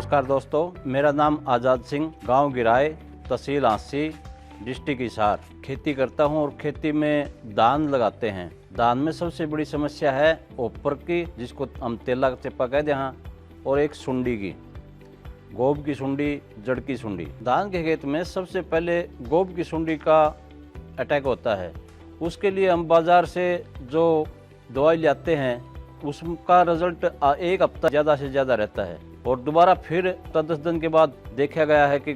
नमस्कार दोस्तों, मेरा नाम आज़ाद सिंह, गांव गिराए, तहसील आंसी, डिस्ट्रिक्ट हिसार। खेती करता हूं और खेती में धान लगाते हैं। धान में सबसे बड़ी समस्या है ऊपर की, जिसको हम तेला चेपा कहते हैं, और एक सुंडी की, गोब की सुंडी, जड़ की सुंडी। धान के खेत में सबसे पहले गोब की सुंडी का अटैक होता है। उसके लिए हम बाज़ार से जो दवाई लाते हैं उसका रिजल्ट एक हफ्ता ज़्यादा से ज़्यादा रहता है, और दोबारा फिर 10 दिन के बाद देखा गया है कि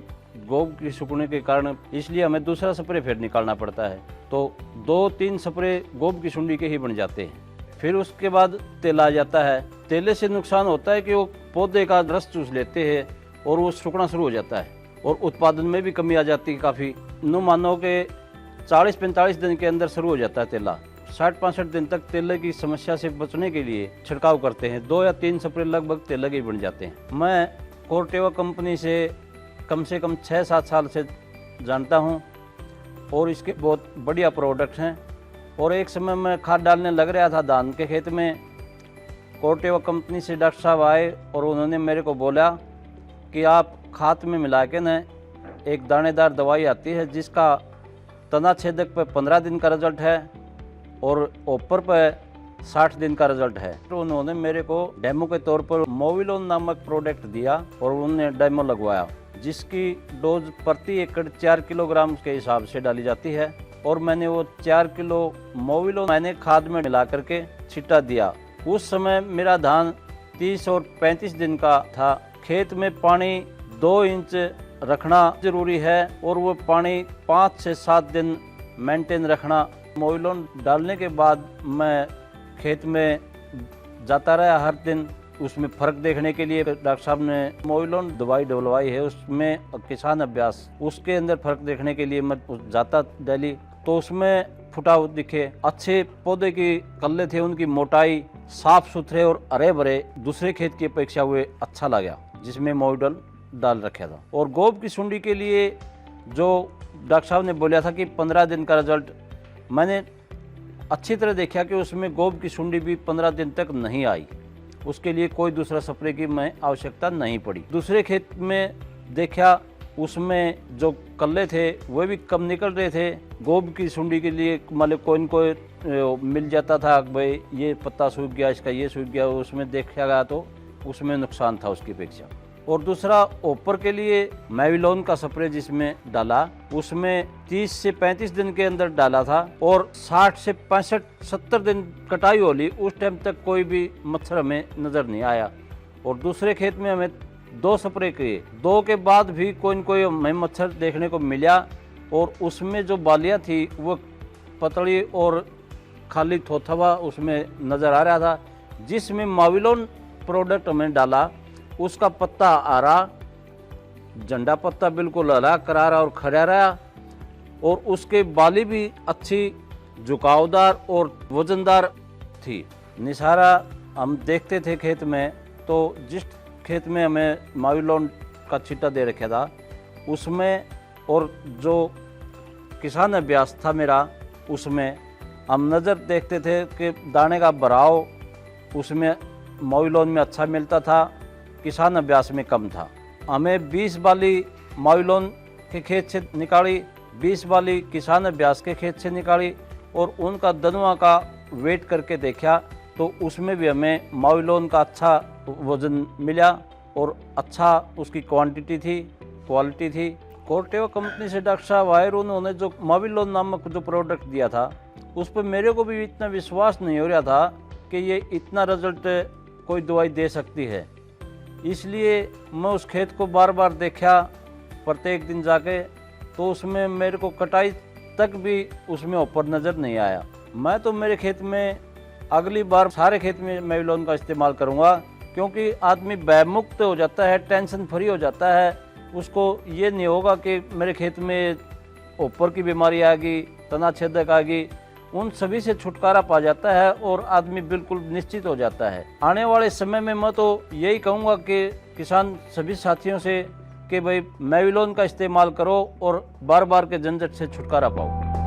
गोब की सूखने के कारण इसलिए हमें दूसरा स्प्रे फिर निकालना पड़ता है। तो 2-3 स्प्रे गोब की सुंडी के ही बन जाते हैं। फिर उसके बाद तेला आ जाता है। तेले से नुकसान होता है कि वो पौधे का रस चूस लेते हैं और वो सूखना शुरू हो जाता है, और उत्पादन में भी कमी आ जाती है काफ़ी। नो मानो कि 40-45 दिन के अंदर शुरू हो जाता है तेला। 60-65 दिन तक तेले की समस्या से बचने के लिए छिड़काव करते हैं। 2 या 3 स्प्रे लगभग तेले के बन जाते हैं। मैं कोर्टेवा कंपनी से कम 6-7 साल से जानता हूं, और इसके बहुत बढ़िया प्रोडक्ट हैं। और एक समय मैं खाद डालने लग रहा था धान के खेत में। कोर्टेवा कंपनी से डॉक्टर साहब आए और उन्होंने मेरे को बोला कि आप खाद में मिला के न एक दानेदार दवाई आती है जिसका तना छेदक पर 15 दिन का रिजल्ट है और ऊपर पर 60 दिन का रिजल्ट है। तो उन्होंने मेरे को डेमो के तौर पर मोविलोन नामक प्रोडक्ट दिया और उन्होंने डेमो लगवाया, जिसकी डोज प्रति एकड़ 4 किलोग्राम के हिसाब से डाली जाती है। और मैंने वो 4 किलो मोविलोन मैंने खाद में मिला करके छिटा दिया। उस समय मेरा धान 30 और 35 दिन का था। खेत में पानी 2 इंच रखना जरूरी है, और वो पानी 5 से 7 दिन मेंटेन रखना। मोविलोन डालने के बाद मैं खेत में जाता रहा हर दिन, उसमें फ़र्क देखने के लिए डॉक्टर साहब ने मोविलोन दवाई डलवाई है, उसमें किसान अभ्यास, उसके अंदर फ़र्क देखने के लिए मैं जाता डेली। तो उसमें फुटाव दिखे, अच्छे पौधे की कल्ले थे, उनकी मोटाई साफ सुथरे और हरे भरे दूसरे खेत की अपेक्षा हुए अच्छा लगा जिसमें मोविलोन डाल रखा था। और गोब की सुंडी के लिए जो डॉक्टर साहब ने बोला था कि 15 दिन का रिजल्ट, मैंने अच्छी तरह देखा कि उसमें गोब की सुंडी भी 15 दिन तक नहीं आई। उसके लिए कोई दूसरा स्प्रे की मैं आवश्यकता नहीं पड़ी। दूसरे खेत में देखा, उसमें जो कल्ले थे वो भी कम निकल रहे थे। गोब की सुंडी के लिए मतलब कोई मिल जाता था, भाई ये पत्ता सूख गया, इसका ये सूख गया, उसमें देखा गया तो उसमें नुकसान था उसकी अपेक्षा। और दूसरा ऊपर के लिए मोविलोन का स्प्रे जिसमें डाला, उसमें 30 से 35 दिन के अंदर डाला था, और 60 से 65-70 दिन कटाई हो ली। उस टाइम तक कोई भी मच्छर हमें नज़र नहीं आया। और दूसरे खेत में हमें 2 स्प्रे किए, 2 के बाद भी कोई न कोई हमें मच्छर देखने को मिला, और उसमें जो बालियाँ थी वो पतली और खाली थोथवा उसमें नज़र आ रहा था। जिसमें मोविलोन प्रोडक्ट हमें डाला, उसका पत्ता हरा, झंडा पत्ता बिल्कुल हरा करारा और खड़ा रहा, और उसके बाली भी अच्छी झुकावदार और वजनदार थी। निसारा हम देखते थे खेत में, तो जिस खेत में हमें मोविलोन का छिट्टा दे रखा था उसमें, और जो किसान अभ्यास था मेरा, उसमें हम नज़र देखते थे कि दाने का भराव उसमें मोविलोन में अच्छा मिलता था, किसान अभ्यास में कम था। हमें 20 बाली मोविलोन के खेत से निकाली, 20 बाली किसान अभ्यास के खेत से निकाली, और उनका दनुआ का वेट करके देखा तो उसमें भी हमें मोविलोन का अच्छा वजन मिला और अच्छा उसकी क्वांटिटी थी, क्वालिटी थी। कोर्टेवा कंपनी से डॉक्टर साहब आए, उन्होंने जो मोविलोन नामक जो प्रोडक्ट दिया था उस पर मेरे को भी इतना विश्वास नहीं हो रहा था कि ये इतना रिजल्ट कोई दवाई दे सकती है। इसलिए मैं उस खेत को बार बार देखा प्रत्येक दिन जाके, तो उसमें मेरे को कटाई तक भी उसमें ऊपर नज़र नहीं आया। मैं तो मेरे खेत में अगली बार सारे खेत में मोविलोन का इस्तेमाल करूँगा, क्योंकि आदमी भयमुक्त हो जाता है, टेंशन फ्री हो जाता है। उसको ये नहीं होगा कि मेरे खेत में ऊपर की बीमारी आ गई, तना छेदक आ गई, उन सभी से छुटकारा पा जाता है और आदमी बिल्कुल निश्चित हो जाता है। आने वाले समय में मैं तो यही कहूँगा कि किसान सभी साथियों से कि भाई मोविलोन का इस्तेमाल करो और बार बार के झंझट से छुटकारा पाओ।